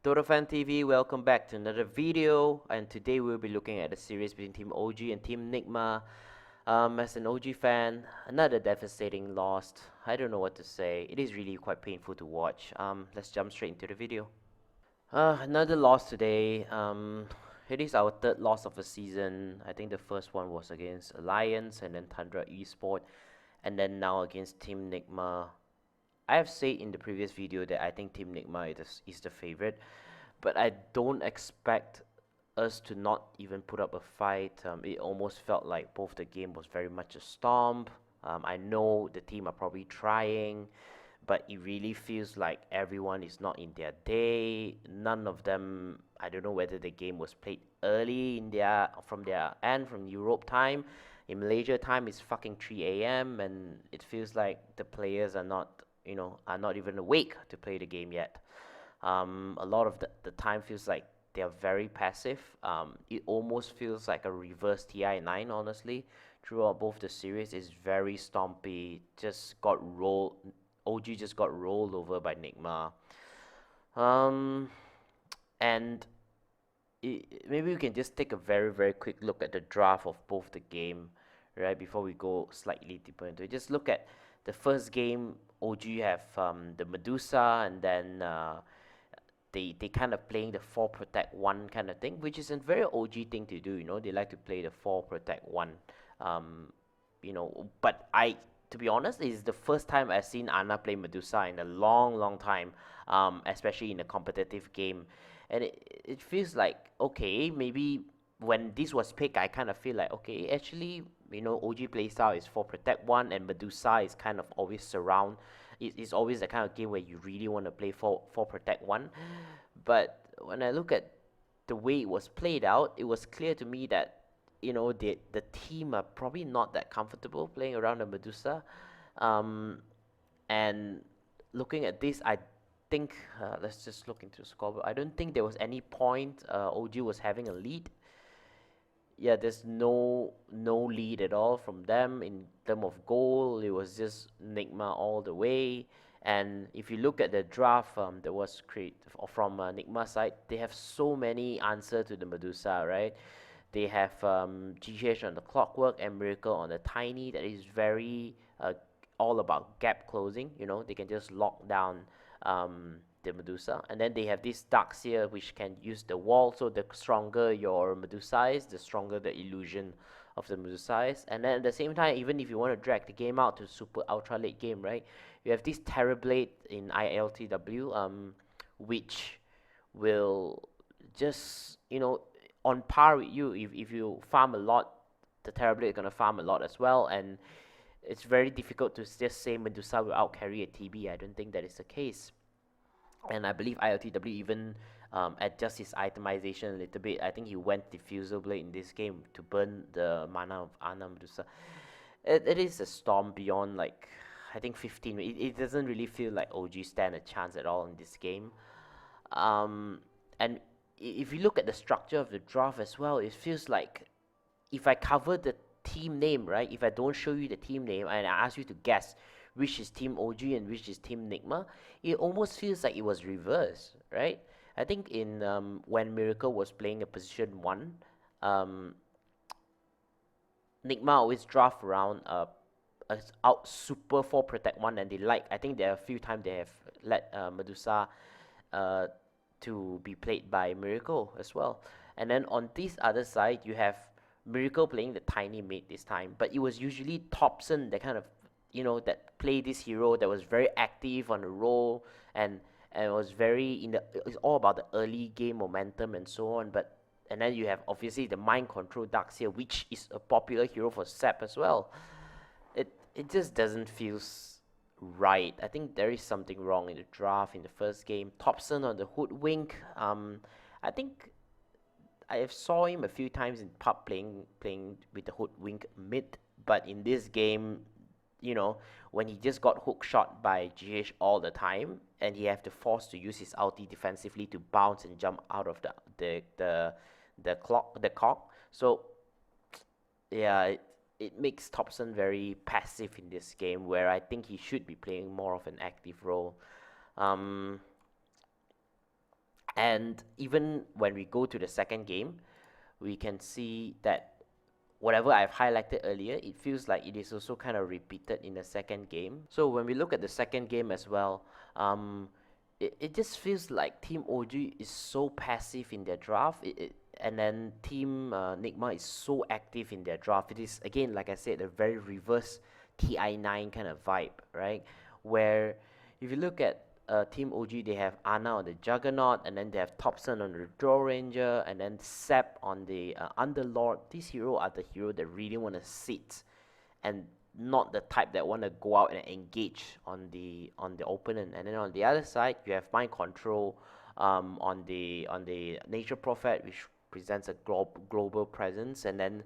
DotaFanTV, welcome back to another video, and today we'll be looking at the series between Team OG and Team Nigma. As an OG fan, another devastating loss. I don't know what to say. It is really quite painful to watch. Let's jump straight into the video. Another loss today. It is our third loss of the season. I think the first one was against Alliance and then Tundra Esport, and then now against Team Nigma. I have said in the previous video that I think Team Nigma is the favorite, but I don't expect us to not even put up a fight. It almost felt like both the game was very much a stomp. I know the team are probably trying, but it really feels like everyone is not in their day. None of them. I don't know whether the game was played early in their end from Europe time. In Malaysia time, it's fucking 3 a.m. and it feels like the players are not even awake to play the game yet. A lot of the time feels like they are very passive. It almost feels like a reverse TI9, honestly. Throughout both the series, it's very stompy. Just got rolled. OG just got rolled over by Nigma. Um, and maybe we can just take a very, very quick look at the draft of both the game, right? Before we go slightly deeper into it. Just look at the first game. OG have the Medusa, and then they kind of playing the 4 protect 1 kind of thing, which is a very OG thing to do. They like to play the 4 protect 1. Um, but to be honest, it's the first time I've seen Ana play Medusa in a long, long time, especially in a competitive game. And it feels like, okay, maybe when this was picked, I kind of feel like, okay, actually, OG playstyle is 4 protect 1, and Medusa is kind of always surround. It's always the kind of game where you really want to play 4 protect 1. But when I look at the way it was played out, it was clear to me that the team are probably not that comfortable playing around the Medusa. Um, and looking at this, I think let's just look into the scoreboard. I don't think there was any point OG was having a lead. Yeah, there's no lead at all from them in terms of goal. It was just Nigma all the way. And if you look at the draft that was created from Nigma side, they have so many answers to the Medusa, right? They have GH on the Clockwork and Miracle on the Tiny. That is very all about gap closing. They can just lock down the Medusa, and then they have this Darkseer which can use the wall. So the stronger your Medusa is, the stronger the illusion of the Medusa is. And then at the same time, even if you want to drag the game out to super ultra late game, right? You have this Terrorblade in ILTW, which will just on par with you. If you farm a lot, the Terrorblade is gonna farm a lot as well, and it's very difficult to just say Medusa will out carry a TB. I don't think that is the case. And I believe ILTW even adjust his itemization a little bit. I think he went Diffusal Blade in this game to burn the mana of Ana Medusa. It is a storm beyond, like, I think 15. It doesn't really feel like OG stand a chance at all in this game. And if you look at the structure of the draft as well, it feels like if I cover the team name, right? If I don't show you the team name and I ask you to guess which is Team OG and which is Team Nigma, it almost feels like it was reversed, right? I think in when Miracle was playing a position 1, um, Nigma always draft around out super 4 protect 1, and I think there are a few times they have let Medusa uh, to be played by Miracle as well. And then on this other side, you have Miracle playing the tiny mid this time, but it was usually Thompson that kind of, that play this hero that was very active on the roll, and it was it's all about the early game momentum and so on. But and then you have obviously the mind control Darkseer, which is a popular hero for SEP as well. It just doesn't feel right. I think there is something wrong in the draft in the first game. Thompson on the Hoodwink. I think I have saw him a few times in pub playing with the Hoodwink mid, but in this game, when he just got hook shot by GH all the time, and he have to force to use his ulti defensively to bounce and jump out of the cock. So yeah, it makes Thompson very passive in this game, where I think he should be playing more of an active role. Um, And even when we go to the second game, we can see that whatever I've highlighted earlier, it feels like it is also kind of repeated in the second game. So when we look at the second game as well, it just feels like Team OG is so passive in their draft, and then Team Nigma is so active in their draft. It is, again, like I said, a very reverse TI9 kind of vibe, right? Where if you look at Team OG, they have Ana on the Juggernaut, and then they have Thompson on the Draw Ranger, and then Sep on the Underlord. These heroes are the hero that really want to sit, and not the type that want to go out and engage on the opponent. And then on the other side, you have Mind Control on the Nature Prophet, which presents a global presence, and then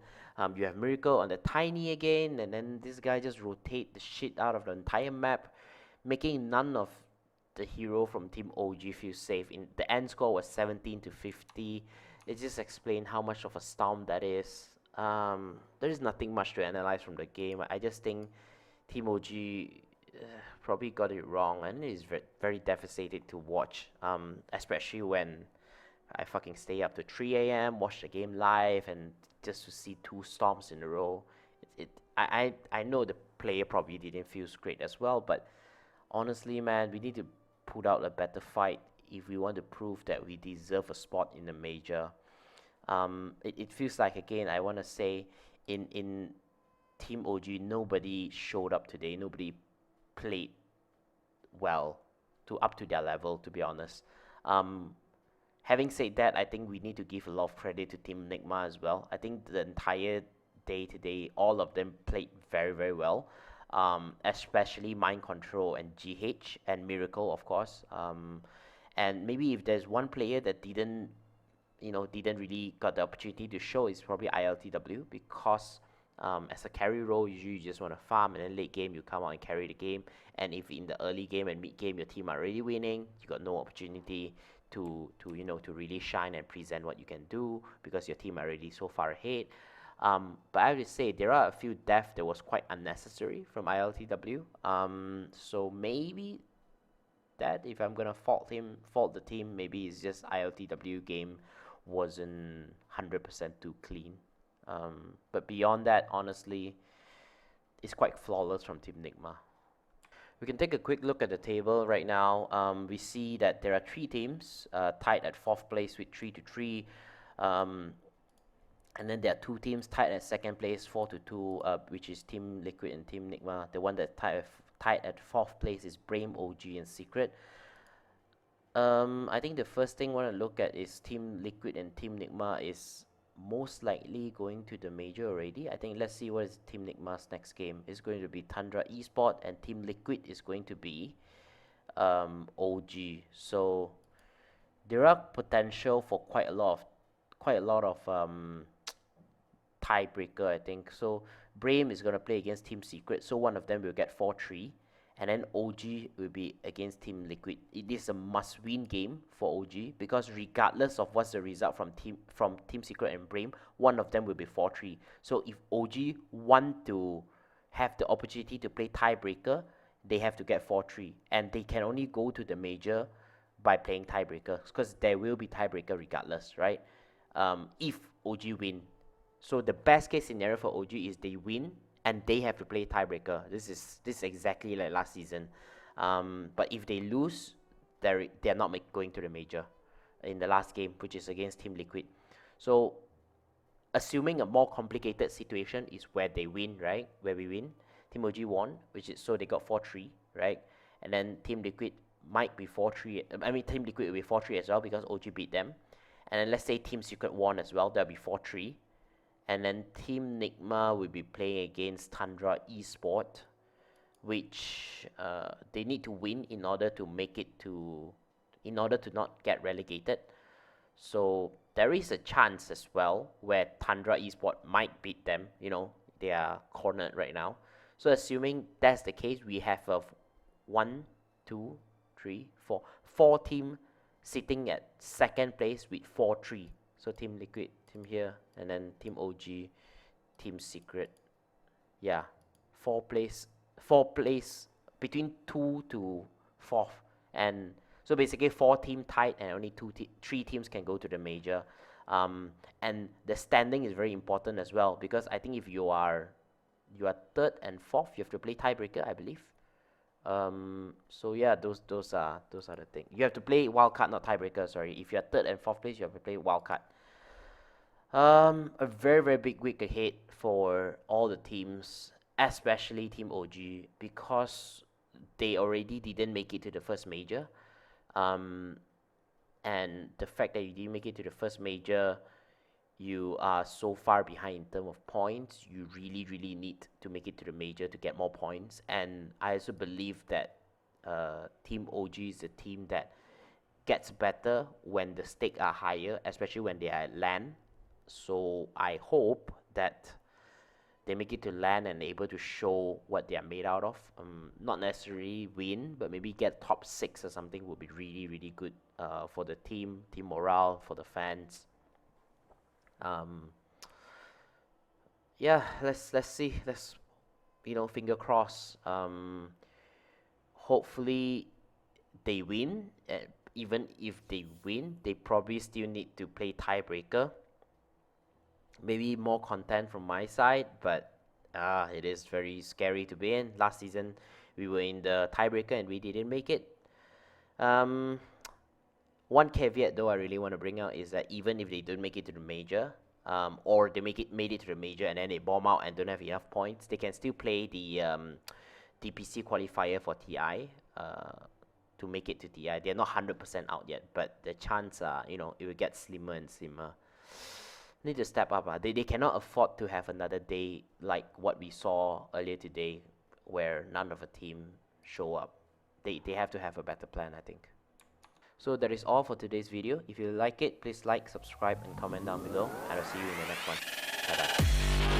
you have Miracle on the Tiny again, and then this guy just rotate the shit out of the entire map, making none of the hero from Team OG feel safe. In the end score was 17-50. It just explained how much of a storm that is. There is nothing much to analyze from the game. I just think Team OG probably got it wrong, and it is very devastating to watch. Especially when I fucking stay up to 3 a.m., watch the game live, and just to see two storms in a row. I know the player probably didn't feel great as well, but honestly, man, we need to put out a better fight if we want to prove that we deserve a spot in the major. It feels like, again, I want to say, in Team OG, nobody showed up today. Nobody played well to up to their level, to be honest. Having said that, I think we need to give a lot of credit to Team Nigma as well. I think the entire day today, all of them played very well. Especially Mind Control and GH and Miracle, of course. And maybe if there's one player that didn't really got the opportunity to show, is probably ILTW, because as a carry role, usually you just want to farm, and then late game you come out and carry the game. And if in the early game and mid game your team are already winning, you got no opportunity to really shine and present what you can do, because your team are already so far ahead. But I would say there are a few deaths that was quite unnecessary from ILTW. So maybe that, if I'm gonna fault the team, maybe it's just ILTW game wasn't 100% too clean. But beyond that, honestly, it's quite flawless from Team Nigma. We can take a quick look at the table right now. We see that there are three teams tied at 4th place with 3-3. And then there are two teams tied at 2nd place, 4-2, which is Team Liquid and Team Nigma. The one that tied at 4th place is Brame, OG, and Secret. I think the first thing I want to look at is Team Liquid and Team Nigma is most likely going to the major already. I think let's see what is Team Nigma's next game. It's going to be Tundra Esport, and Team Liquid is going to be OG. So there are potential for quite a lot of tiebreaker, I think. So Brame is going to play against Team Secret, so one of them will get 4-3, and then OG will be against Team Liquid. It is a must-win game for OG, because regardless of what's the result from Team Secret and Brame, one of them will be 4-3. So if OG want to have the opportunity to play tiebreaker, they have to get 4-3, and they can only go to the major by playing tiebreaker, because there will be tiebreaker regardless, right? If OG win. So the best case scenario for OG is they win and they have to play tiebreaker. This is exactly like last season. But if they lose, they're not going to the major in the last game, which is against Team Liquid. So assuming a more complicated situation is where they win, right? Where we win. Team OG won, which is, so they got 4-3, right? And then Team Liquid might be 4-3. I mean, Team Liquid will be 4-3 as well, because OG beat them. And then let's say Team Secret won as well, that'll be 4-3. And then Team Nigma will be playing against Tundra Esport, which they need to win in order to not get relegated. So there is a chance as well where Tundra Esport might beat them. They are cornered right now. So assuming that's the case, we have a 1, 2, 3, 4 team sitting at 2nd place with 4-3. So Team Liquid, Team here, and then Team OG, Team Secret. Yeah, 4 place between 2 to 4th. And So basically 4 team tied and only 3 teams can go to the major. And the standing is very important as well, because I think if you are third and fourth, you have to play tiebreaker, I believe. So yeah, those are the things. You have to play wild card, not tiebreaker. Sorry, if you are third and fourth place, you have to play wild card. A very very big week ahead for all the teams, especially Team OG, because they already didn't make it to the first major. Um, and the fact that you didn't make it to the first major, you are so far behind in terms of points. You really really need to make it to the major to get more points. And I also believe that Team OG is a team that gets better when the stakes are higher, especially when they are at LAN. So I hope that they make it to LAN and able to show what they are made out of. Not necessarily win, but maybe get top 6 or something would be really really good for the team morale, for the fans. Yeah, let's see. Let's, finger cross. Hopefully they win. Even if they win, they probably still need to play tiebreaker. Maybe more content from my side, but it is very scary to be in. Last season, we were in the tiebreaker and we didn't make it. One caveat though I really want to bring out is that even if they don't make it to the major, or they made it to the major and then they bomb out and don't have enough points, they can still play the DPC qualifier for TI to make it to TI. They're not 100% out yet, but the chance it will get slimmer and slimmer. Need to step up. They cannot afford to have another day like what we saw earlier today, where none of a team show up. They have to have a better plan, I think. So that is all for today's video. If you like it, please like, subscribe, and comment down below. And I'll see you in the next one. Bye bye.